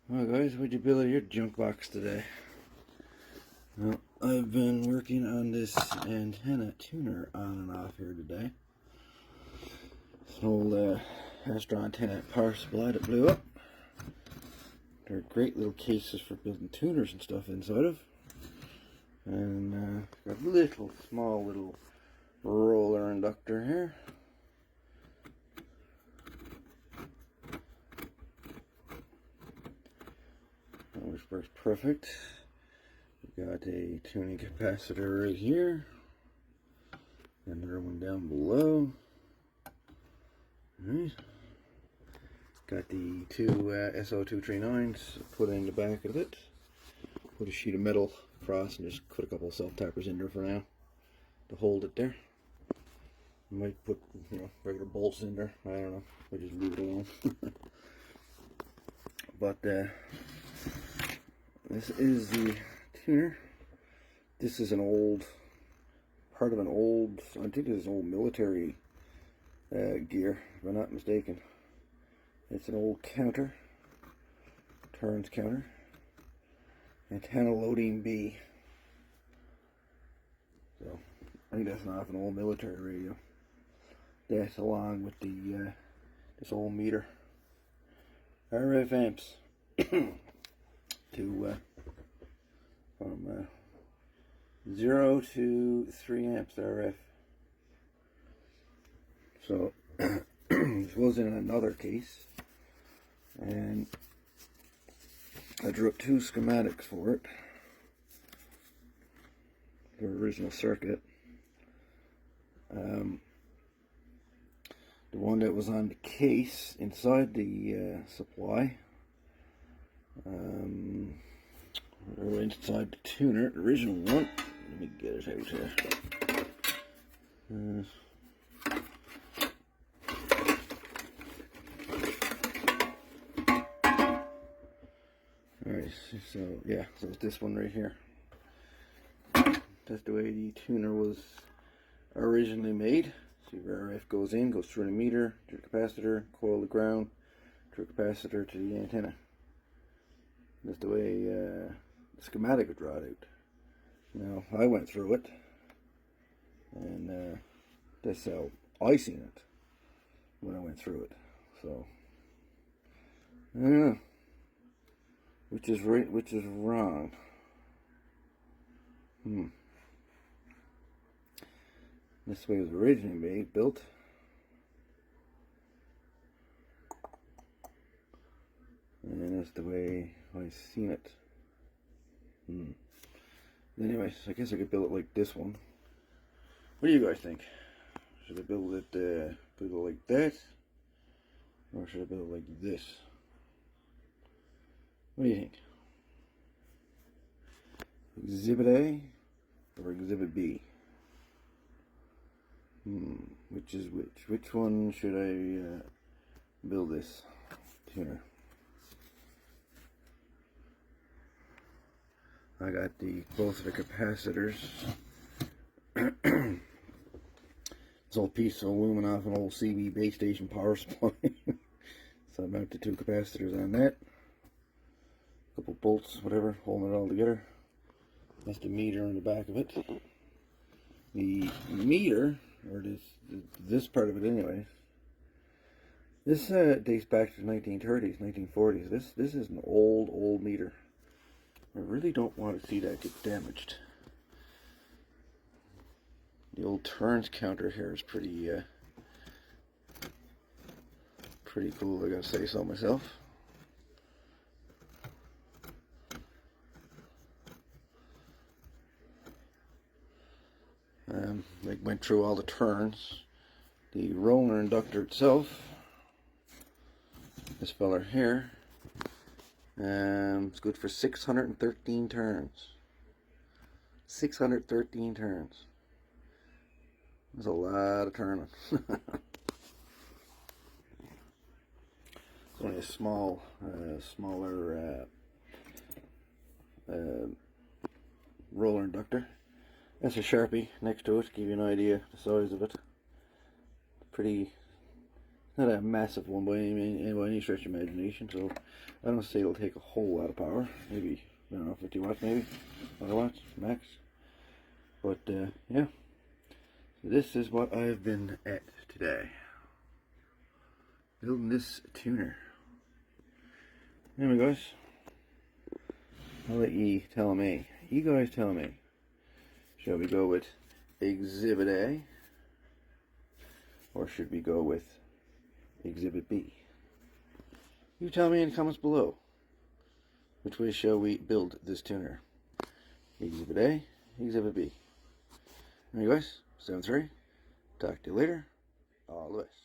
Well guys, what'd you build of your junk box today? Well, I've been working on this antenna tuner on and off here today. It's an old Astro antenna power supply that blew up. They're great little cases for building tuners and stuff inside of. And got a small little roller inductor here. Which works perfect. We've got a tuning capacitor right here. Another one down below. Alright. Got the two SO239s put in the back of it. Put a sheet of metal across and just put a couple of self-tappers in there for now to hold it there. Might put, regular bolts in there. I don't know. I just leave it alone. But this is the tuner. This is an old, part of an old, I think this is an old military gear, if I'm not mistaken. It's an old counter, turns counter, antenna loading B. So, I think that's off an old military radio. That's along with the, this old meter. RF amps to from 0 to 3 amps RF. So this was in another case, and I drew up two schematics for it. The original circuit. The one that was on the case inside the supply, or inside the tuner, the original one. Let me get it out here. Alright, so yeah, so it's this one right here. That's the way the tuner was originally made. See where RF goes in, goes through the meter, to the capacitor, coil the ground, to the capacitor, to the antenna. That's the way the schematic would draw it out. Now, I went through it, and that's how I seen it when I went through it. So, I don't know. Which is right, which is wrong. This way it was originally built. And that's the way I seen it. Anyways, I guess I could build it like this one. What do you guys think? Should I build it like that? Or should I build it like this? What do you think? Exhibit A or Exhibit B? Which is which? Which one should I build this tuner? I got both of the capacitors. This old piece of aluminum off an old CB base station power supply. So I mounted two capacitors on that. A couple bolts, whatever, holding it all together. That's the meter on the back of it. The meter, or this part of it anyway, this dates back to the 1930s, 1940s. This is an old meter. I really don't want to see that get damaged. The old turns counter here is pretty cool, I gotta say so myself. I went through all the turns. The roller inductor itself, this fella here, it's good for 613 turns. 613 turns. That's a lot of turning. It's only a smaller roller inductor. That's a Sharpie next to it to give you an idea of the size of it. not a massive one by any stretch of imagination, so I don't say it'll take a whole lot of power. Maybe, I don't know, 50 watts maybe, 100 watts max. But yeah, this is what I've been at today, building this tuner. Anyway guys, I'll let you tell me. You guys tell me. Shall we go with Exhibit A? Or should we go with Exhibit B? You tell me in the comments below. Which way shall we build this tuner? Exhibit A, Exhibit B. Anyway guys, 7-3. Talk to you later. All the best.